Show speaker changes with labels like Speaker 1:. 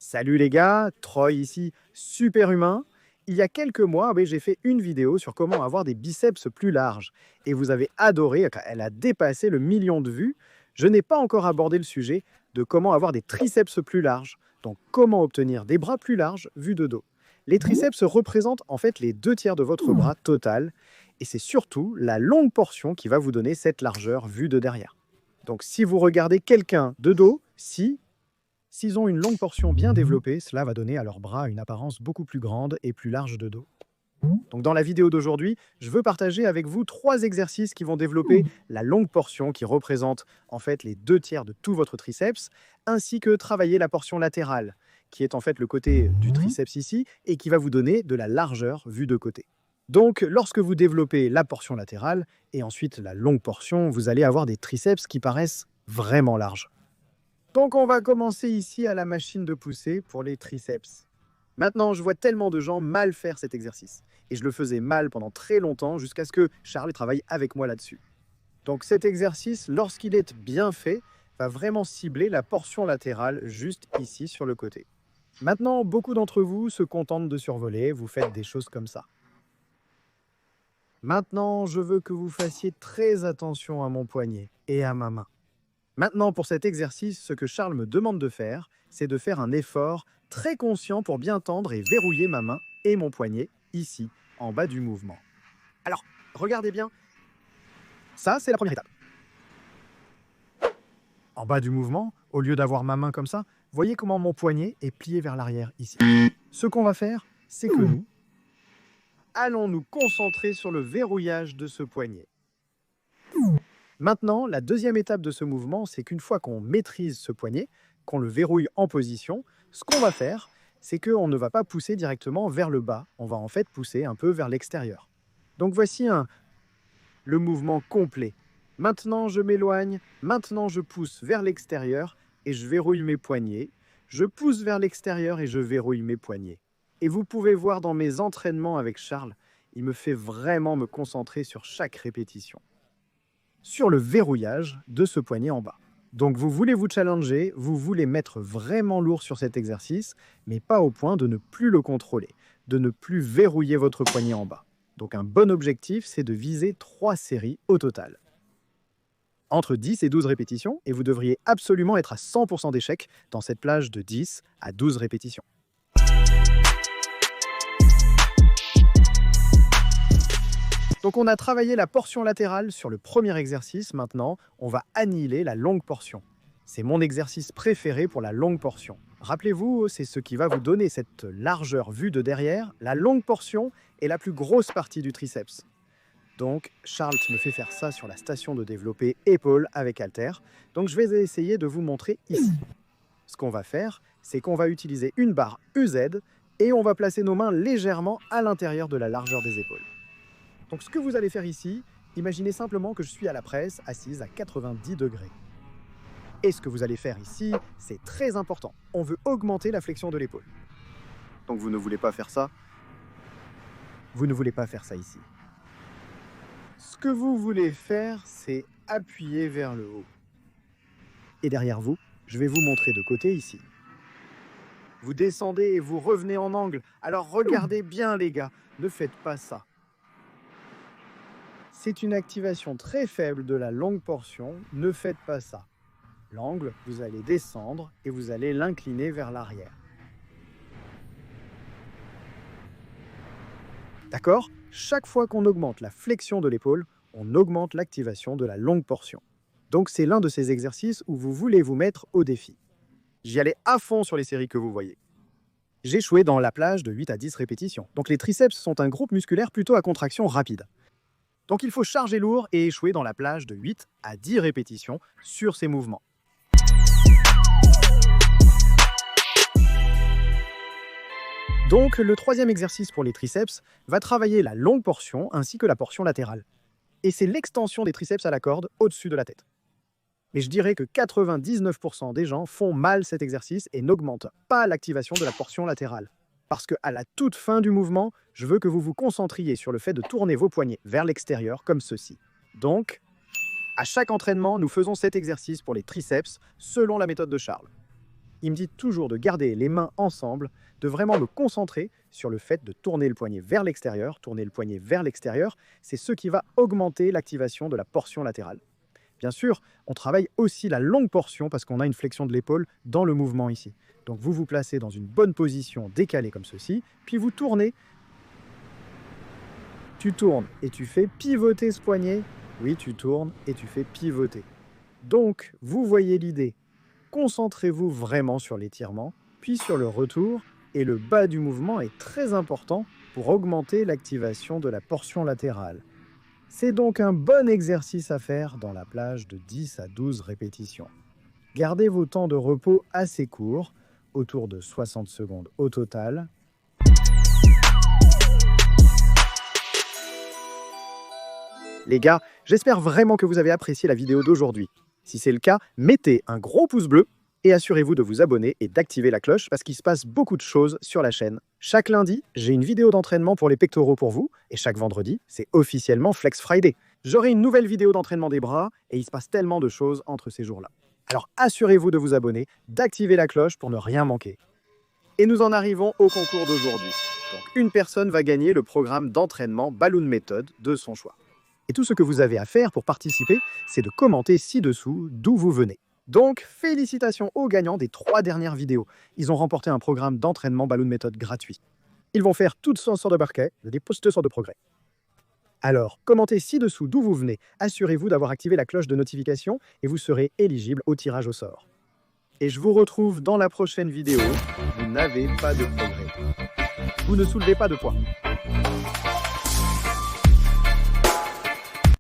Speaker 1: Salut les gars, Troy ici, super humain. Il y a quelques mois, j'ai fait une vidéo sur comment avoir des biceps plus larges. Et vous avez adoré, elle a dépassé le million de vues. Je n'ai pas encore abordé le sujet de comment avoir des triceps plus larges. Donc comment obtenir des bras plus larges vus de dos. Les triceps représentent en fait les 2 tiers de votre bras total. Et c'est surtout la longue portion qui va vous donner cette largeur vue de derrière. Donc si vous regardez quelqu'un de dos, s'ils ont une longue portion bien développée, cela va donner à leurs bras une apparence beaucoup plus grande et plus large de dos. Donc dans la vidéo d'aujourd'hui, je veux partager avec vous 3 exercices qui vont développer la longue portion qui représente en fait les 2 tiers de tout votre triceps, ainsi que travailler la portion latérale, qui est en fait le côté du triceps ici, et qui va vous donner de la largeur vue de côté. Donc lorsque vous développez la portion latérale, et ensuite la longue portion, vous allez avoir des triceps qui paraissent vraiment larges. Donc on va commencer ici à la machine de pousser pour les triceps. Maintenant, je vois tellement de gens mal faire cet exercice. Et je le faisais mal pendant très longtemps jusqu'à ce que Charles travaille avec moi là-dessus. Donc cet exercice, lorsqu'il est bien fait, va vraiment cibler la portion latérale juste ici sur le côté. Maintenant, beaucoup d'entre vous se contentent de survoler, vous faites des choses comme ça. Maintenant, je veux que vous fassiez très attention à mon poignet et à ma main. Maintenant, pour cet exercice, ce que Charles me demande de faire, c'est de faire un effort très conscient pour bien tendre et verrouiller ma main et mon poignet, ici, en bas du mouvement. Alors, regardez bien. Ça, c'est la première étape. En bas du mouvement, au lieu d'avoir ma main comme ça, voyez comment mon poignet est plié vers l'arrière, ici. Ce qu'on va faire, c'est que nous allons nous concentrer sur le verrouillage de ce poignet. Maintenant, la deuxième étape de ce mouvement, c'est qu'une fois qu'on maîtrise ce poignet, qu'on le verrouille en position, ce qu'on va faire, c'est qu'on ne va pas pousser directement vers le bas, on va en fait pousser un peu vers l'extérieur. Donc voici le mouvement complet. Maintenant, je m'éloigne, maintenant je pousse vers l'extérieur et je verrouille mes poignets. Je pousse vers l'extérieur et je verrouille mes poignets. Et vous pouvez voir dans mes entraînements avec Charles, il me fait vraiment me concentrer sur chaque répétition. Sur le verrouillage de ce poignet en bas. Donc vous voulez vous challenger, vous voulez mettre vraiment lourd sur cet exercice, mais pas au point de ne plus le contrôler, de ne plus verrouiller votre poignet en bas. Donc un bon objectif, c'est de viser 3 séries au total. Entre 10 et 12 répétitions, et vous devriez absolument être à 100% d'échec dans cette plage de 10 à 12 répétitions. Donc on a travaillé la portion latérale sur le premier exercice, maintenant on va annihiler la longue portion. C'est mon exercice préféré pour la longue portion. Rappelez-vous, c'est ce qui va vous donner cette largeur vue de derrière. La longue portion est la plus grosse partie du triceps. Donc Charles me fait faire ça sur la station de développé épaule avec halter. Donc je vais essayer de vous montrer ici. Ce qu'on va faire, c'est qu'on va utiliser une barre EZ et on va placer nos mains légèrement à l'intérieur de la largeur des épaules. Donc ce que vous allez faire ici, imaginez simplement que je suis à la presse, assise à 90 degrés. Et ce que vous allez faire ici, c'est très important. On veut augmenter la flexion de l'épaule. Donc vous ne voulez pas faire ça. Vous ne voulez pas faire ça ici. Ce que vous voulez faire, c'est appuyer vers le haut. Et derrière vous, je vais vous montrer de côté ici. Vous descendez et vous revenez en angle. Alors regardez bien les gars, ne faites pas ça. C'est une activation très faible de la longue portion, ne faites pas ça. L'angle, vous allez descendre et vous allez l'incliner vers l'arrière. D'accord? Chaque fois qu'on augmente la flexion de l'épaule, on augmente l'activation de la longue portion. Donc c'est l'un de ces exercices où vous voulez vous mettre au défi. J'y allais à fond sur les séries que vous voyez. J'échouais dans la plage de 8 à 10 répétitions. Donc les triceps sont un groupe musculaire plutôt à contraction rapide. Donc il faut charger lourd et échouer dans la plage de 8 à 10 répétitions sur ces mouvements. Donc le troisième exercice pour les triceps va travailler la longue portion ainsi que la portion latérale. Et c'est l'extension des triceps à la corde au-dessus de la tête. Mais je dirais que 99% des gens font mal cet exercice et n'augmentent pas l'activation de la portion latérale. Parce qu'à la toute fin du mouvement, je veux que vous vous concentriez sur le fait de tourner vos poignets vers l'extérieur comme ceci. Donc, à chaque entraînement, nous faisons cet exercice pour les triceps selon la méthode de Charles. Il me dit toujours de garder les mains ensemble, de vraiment me concentrer sur le fait de tourner le poignet vers l'extérieur. Tourner le poignet vers l'extérieur, c'est ce qui va augmenter l'activation de la portion latérale. Bien sûr, on travaille aussi la longue portion parce qu'on a une flexion de l'épaule dans le mouvement ici. Donc vous vous placez dans une bonne position décalée comme ceci, puis vous tournez. Tu tournes et tu fais pivoter ce poignet. Oui, tu tournes et tu fais pivoter. Donc, vous voyez l'idée. Concentrez-vous vraiment sur l'étirement, puis sur le retour, et le bas du mouvement est très important pour augmenter l'activation de la portion latérale. C'est donc un bon exercice à faire dans la plage de 10 à 12 répétitions. Gardez vos temps de repos assez courts, autour de 60 secondes au total. Les gars, j'espère vraiment que vous avez apprécié la vidéo d'aujourd'hui. Si c'est le cas, mettez un gros pouce bleu et assurez-vous de vous abonner et d'activer la cloche parce qu'il se passe beaucoup de choses sur la chaîne. Chaque lundi, j'ai une vidéo d'entraînement pour les pectoraux pour vous et chaque vendredi, c'est officiellement Flex Friday. J'aurai une nouvelle vidéo d'entraînement des bras et il se passe tellement de choses entre ces jours-là. Alors assurez-vous de vous abonner, d'activer la cloche pour ne rien manquer. Et nous en arrivons au concours d'aujourd'hui. Donc une personne va gagner le programme d'entraînement Balloon Method de son choix. Et tout ce que vous avez à faire pour participer, c'est de commenter ci-dessous d'où vous venez. Donc, félicitations aux gagnants des 3 dernières vidéos. Ils ont remporté un programme d'entraînement Balloon Method gratuit. Ils vont faire toutes sortes de barquets, des postures de progrès. Alors, commentez ci-dessous d'où vous venez. Assurez-vous d'avoir activé la cloche de notification et vous serez éligible au tirage au sort. Et je vous retrouve dans la prochaine vidéo. Vous n'avez pas de progrès. Vous ne soulevez pas de poids.